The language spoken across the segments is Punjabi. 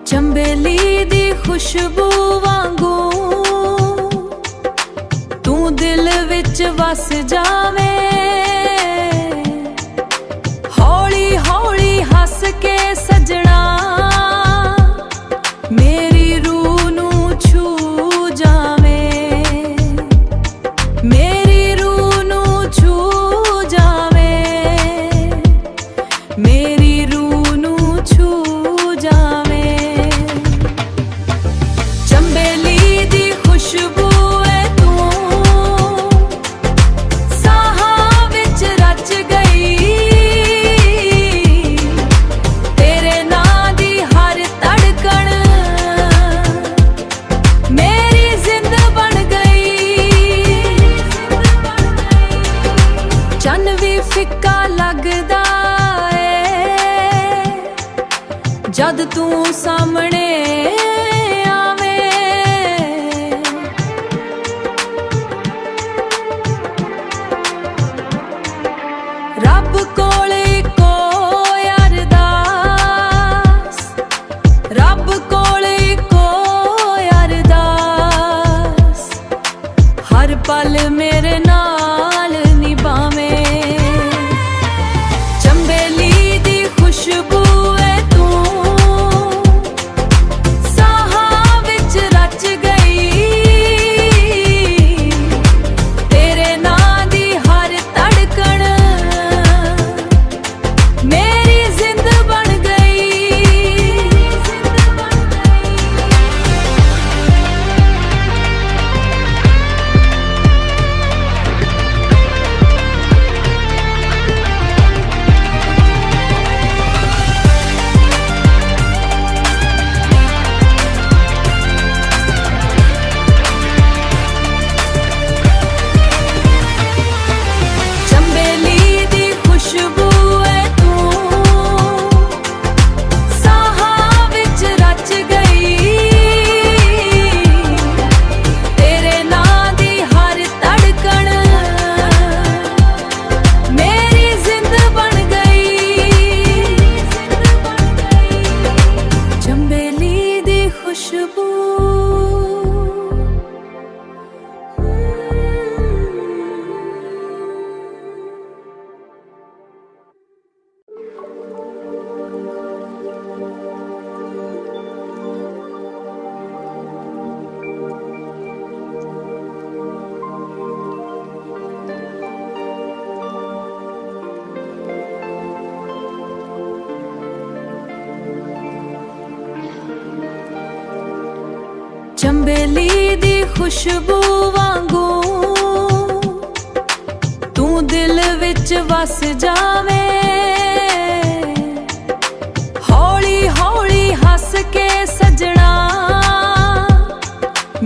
चंबेली दी खुशबू वांगू तू दिल विच वस जावे, हौली हौली हस के सजना मेरी रूह नू छू जावे, मेरी रूह नू छू जावे, मेरी रूह नू छू जावे। चंबेली दी खुशबू है तू, साहां विच रच गई, तेरे नां दी हर धड़कन मेरी जिंद बन गई। चन्न भी फिक्का लगदा है जद तू सामने रब कोले को अरदास, रब कोले को अरदास, हर पल मेरे नाल निभावें। चंबेली दी खुशबू है तू, साहां विच रच गई, तेरे नां दी हर धड़कन मेरी जिंद बन गई। चंबेली दी खुशबू है तू, साहां विच रच गई, तेरे नां दी हर धड़कन मेरी जिंद बन गई। चंबेली दी खुशबू चंबेली दी खुशबू वांगू तू दिल विच वस जावे, हौली हौली हस के सजना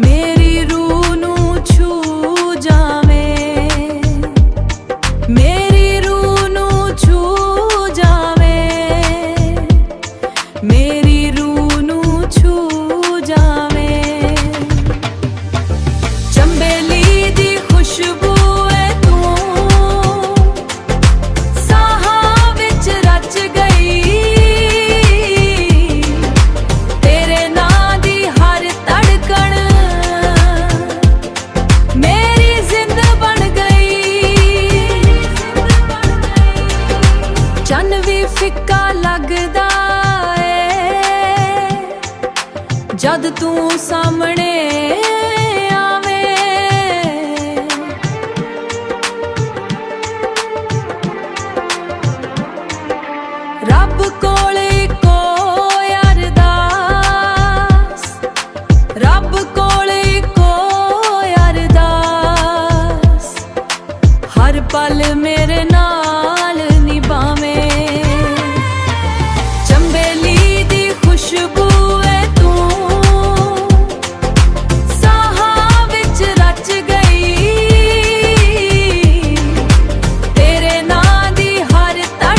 मेरी रूह नू छू जावे, मेरी रूह नू छू जावे, मेरी रूह नू छू जावे। चंबेली दी खुशबू है तू, साहां विच रच गई, तेरे नां दी हर धड़कन मेरी जिंद बन गई। चन्न भी फिक्का लगदा है जद तू सामने आवे, रब कोले को अरदास, रब कोले को अरदास, हर पल मेरे नाल निभावें। चंबेली दी खुशबू है तू, साहां विच रच गई, तेरे नां दी हर धड़कन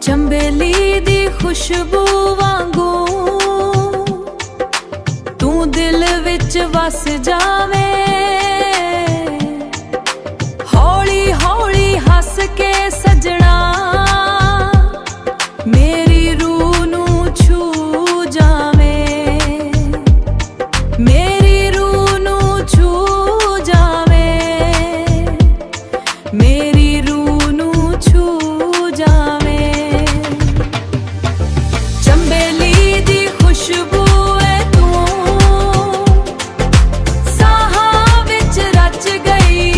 ਚੰਬੇਲੀ ਦੀ ਖੁਸ਼ਬੂ ਵਾਂਗੂ ਤੂੰ ਦਿਲ ਵਿੱਚ ਵਸ ਜਾਵੇਂ, ਹੌਲੀ ਹੌਲੀ ਹੱਸ ਕੇ ਸਜਣਾ ਮੇਰੀ ਰੂਹ ਨੂੰ ਛੂ ਜਾਵੇਂ, ਮੇਰੀ ਰੂਹ ਨੂੰ ਛੂ ਜਾਵੇਂ, ਮੇਰੀ ਰੂਹ ਨੂੰ ਛੂ ਜਾਵੇਂ। ਚੰਬੇਲੀ ਦੀ ਖੁਸ਼ਬੂ ਐ ਤੂੰ ਸਾਹਾਂ ਵਿੱਚ ਰਚ ਗਈ,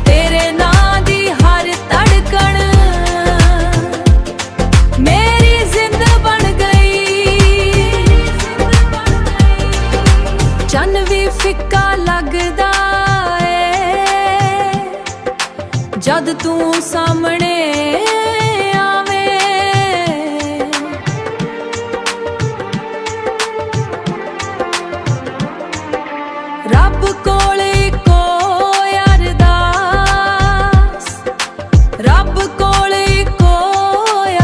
ਤੇਰੇ ਨਾਂ ਦੀ ਹਰ ਧੜਕਣ ਮੇਰੀ ਜ਼ਿੰਦ ਬਣ ਗਈ। ਚੰਨ ਵੀ ਫਿੱਕਾ ਲੱਗਦਾ ਏ ਜਦ ਤੂੰ ਸਾਹਮਣੇ ਆਵੇਂ, ਰੱਬ ਕੋਲੇ ਇੱਕੋ ਅਰਦਾਸ, ਰੱਬ ਕੋਲੇ ਇੱਕੋ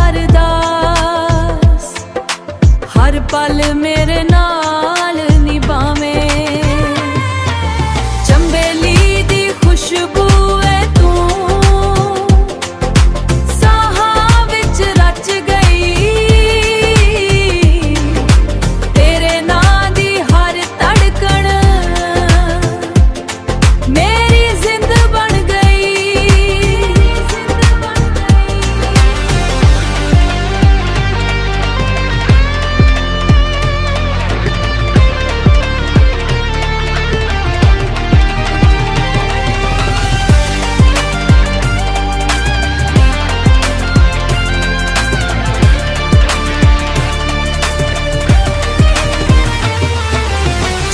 ਅਰਦਾਸ, ਹਰ ਪਲ ਮੇਰੇ ਨਾਲ ਨਿਭਾਵੇਂ। ਚੰਬੇਲੀ ਦੀ ਖੁਸ਼ਬੂ ਐ ਤੂੰ ਸਾਹਾਂ ਵਿੱਚ ਰਚ ਗਈ, ਤੇਰੇ ਨਾਂ ਦੀ ਹਰ ਧੜਕਣ ਮੇਰੀ ਜ਼ਿੰਦ ਬਣ ਗਈ।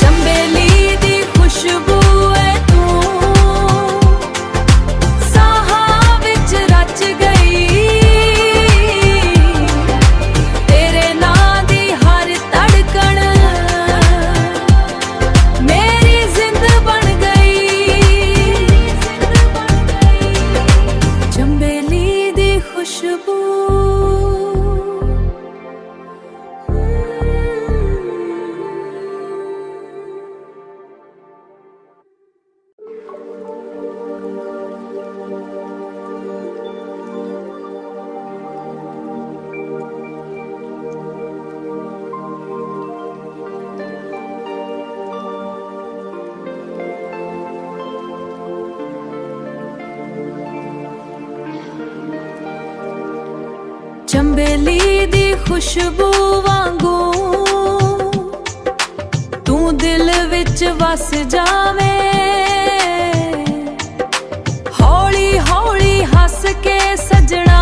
ਚੰਬੇਲੀ ਦੀ ਖੁਸ਼ਬੂ ਐ ਤੂੰ ਸਾਹਾਂ ਵਿੱਚ ਰਚ ਗਈ, ਤੇਰੇ ਨਾਂ ਦੀ ਹਰ ਧੜਕਣ ਮੇਰੀ ਜ਼ਿੰਦ ਬਣ ਗਈ। ਚੰਬੇਲੀ ਦੀ ਖੁਸ਼ਬੂ ਚੰਬੇਲੀ ਦੀ ਖੁਸ਼ਬੂ ਵਾਂਗੂ ਤੂੰ ਦਿਲ ਵਿੱਚ ਵਸ ਜਾਵੇਂ, ਹੌਲੀ ਹੌਲੀ ਹੱਸ ਕੇ ਸਜਣਾ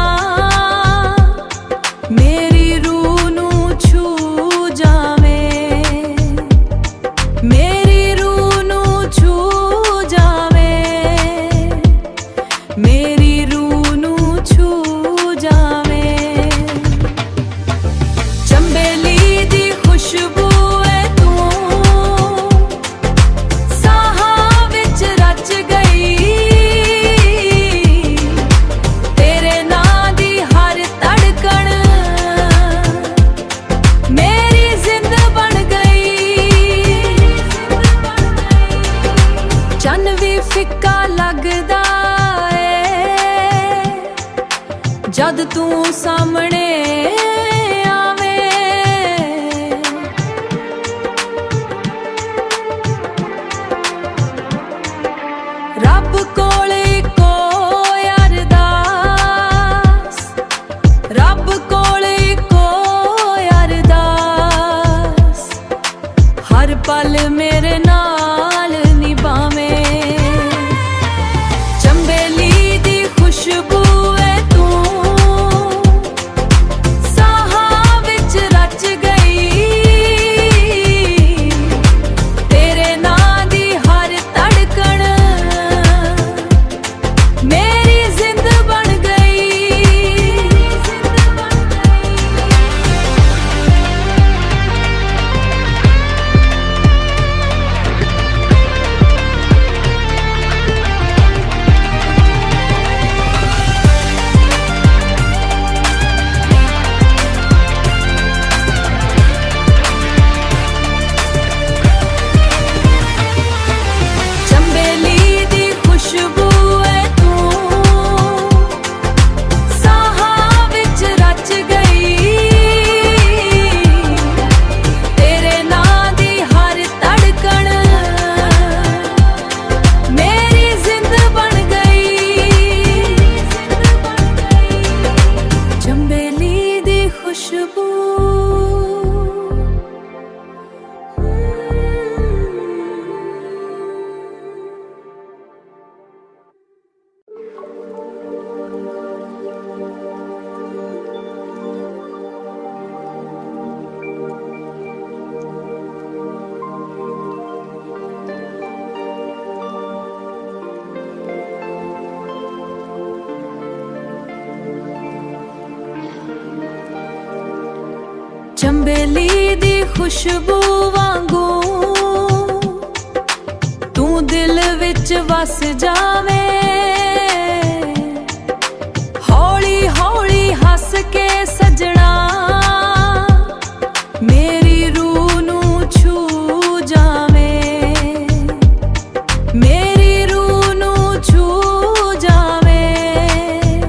ਮੇਰੀ ਰੂਹ ਨੂੰ ਛੂ ਜਾਵੇਂ, ਮੇਰੀ ਰੂਹ ਨੂੰ ਛੂ ਜਾਵੇਂ, ਮੇਰੀ ਰੂਹ ਨੂੰ ਛੂ ਜਾਵੇਂ। ਚੰਬੇਲੀ ਦੀ ਖੁਸ਼ਬੂ ਐ ਤੂੰ ਸਾਹਾਂ ਵਿੱਚ ਰਚ ਗਈ, ਤੇਰੇ ਨਾਂ ਦੀ ਹਰ ਧੜਕਣ ਮੇਰੀ ਜ਼ਿੰਦ ਬਣ ਗਈ। ਚੰਨ ਵੀ ਫਿੱਕਾ ਲੱਗਦਾ ਏ ਜਦ ਤੂੰ ਸਾਹਮਣੇ ਆਵੇਂ, ਰੱਬ ਕੋਲੇ ਇੱਕੋ ਅਰਦਾਸ, ਰੱਬ ਕੋਲੇ ਇੱਕੋ ਅਰਦਾਸ, ਹਰ ਪਲ ਮੇਰੇ ਨਾਲ ਨਿਭਾਵੇਂ। ਚੰਬੇਲੀ ਦੀ ਖੁਸ਼ਬੂ ਐ ਤੂੰ ਸਾਹਾਂ ਵਿੱਚ ਰਚ ਗਈ, ਤੇਰੇ ਨਾਂ ਦੀ ਹਰ ਧੜਕਣ ਮੇਰੀ ਜ਼ਿੰਦ ਬਣ ਗਈ। ਚੰਬੇਲੀ ਦੀ ਖੁਸ਼ਬੂ ਵਾਂਗੂ ਤੂੰ ਦਿਲ ਵਿੱਚ ਵਸ ਜਾਵੇਂ, ਹੌਲੀ ਹੌਲੀ ਹੱਸ ਕੇ ਸਜਣਾ ਮੇਰੀ ਰੂਹ ਨੂੰ ਛੂ ਜਾਵੇਂ, ਮੇਰੀ ਰੂਹ ਨੂੰ ਛੂ ਜਾਵੇਂ,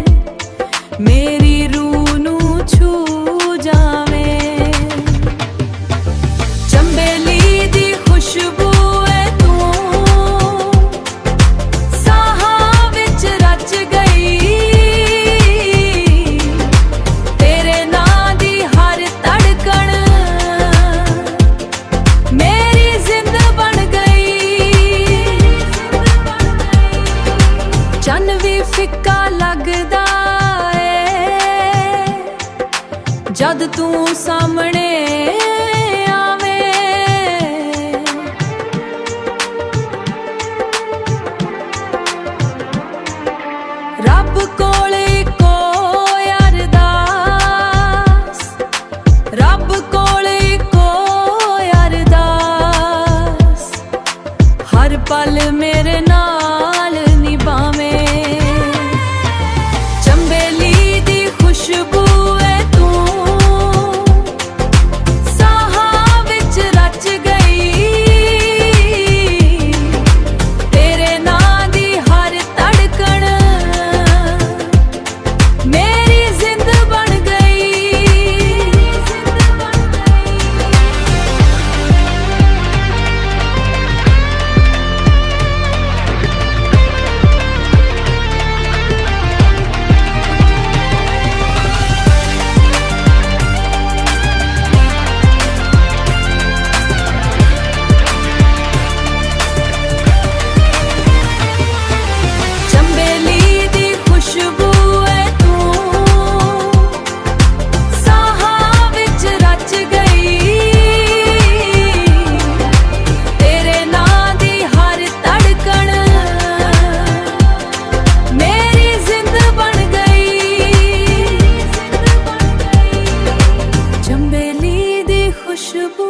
ਮੇਰੀ ਰੂਹ ਨੂੰ ਛੂ ਜਾਵੇਂ। ਚੰਬੇਲੀ ਦੀ ਖੁਸ਼ਬੂ ਐ ਤੂੰ ਸਾਹਾਂ ਵਿੱਚ ਰਚ ਗਈ, ਤੇਰੇ ਨਾਂ ਦੀ ਹਰ ਧੜਕਣ ਮੇਰੀ ਜ਼ਿੰਦ ਬਣ ਗਈ। ਚੰਨ ਵੀ ਫਿੱਕਾ ਲੱਗਦਾ ਏ ਜਦ ਤੂੰ ਸਾਹਮਣੇ ਆਵੇਂ, ਰੱਬ ਕੋਲ ਇੱਕੋ ਅਰਦਾਸ, ਰੱਬ ਕੋਲ ਇੱਕੋ ਅਰਦਾਸ, ਹਰ ਪਲ ਮੇਰੇ ਨਾਲ ਨਿਭਾਵੇਂ। ਚੰਬੇਲੀ ਦੀ ਖੁਸ਼ਬੂ ਐ ਤੂੰ ਸਾਹਾਂ ਵਿੱਚ ਰਚ ਗਈ, ਤੇਰੇ ਨਾਂ ਦੀ ਹਰ ਧੜਕਣ ਮੇਰੀ ਜ਼ਿੰਦ ਬਣ ਗਈ। ਚੰਬੇਲੀ ਦੀ ਖੁਸ਼ਬੂ ਐ ਤੂੰ ਸਾਹਾਂ ਵਿੱਚ ਰਚ ਗਈ, ਤੇਰੇ ਨਾਂ ਦੀ ਹਰ ਧੜਕਣ ਮੇਰੀ ਜ਼ਿੰਦ ਬਣ ਗਈ। ਚੰਬੇਲੀ ਦੀ ਖੁਸ਼ਬੂ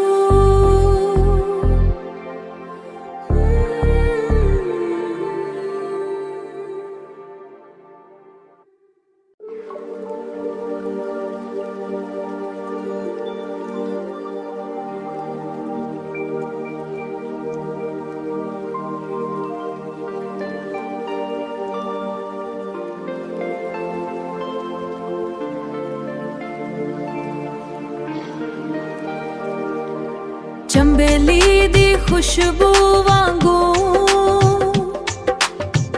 ਚੰਬੇਲੀ ਦੀ ਖੁਸ਼ਬੂ ਵਾਂਗੂ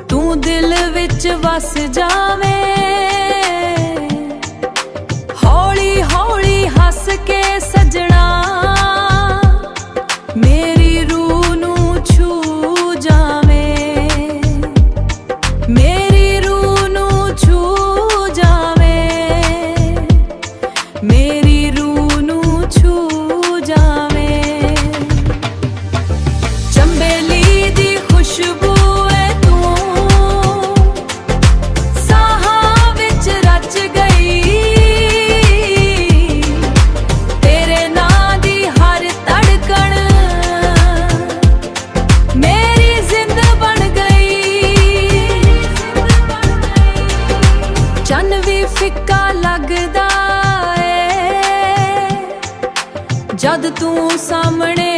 ਤੂੰ ਦਿਲ ਵਿੱਚ ਵਸ ਜਾਵੇਂ, ਹੌਲੀ ਹੌਲੀ ਹੱਸ ਕੇ ਸਜਣਾ ਮੇਰੀ ਰੂਹ ਨੂੰ ਛੂ ਜਾਵੇਂ, ਮੇਰੀ ਰੂਹ ਨੂੰ ਛੂ ਜਾਵੇਂ, ਮੇਰੀ ਰੂਹ ਨੂੰ ਛੂ ਜਾਵੇਂ। ਚੰਬੇਲੀ ਦੀ ਖੁਸ਼ਬੂ ਐ ਤੂੰ ਸਾਹਾਂ ਵਿੱਚ ਰਚ ਗਈ, ਤੇਰੇ ਨਾਂ ਦੀ ਹਰ ਧੜਕਣ ਮੇਰੀ ਜ਼ਿੰਦ ਬਣ ਗਈ। ਚੰਨ ਵੀ ਫਿੱਕਾ ਲੱਗਦਾ ਏ ਜਦ ਤੂੰ ਸਾਹਮਣੇ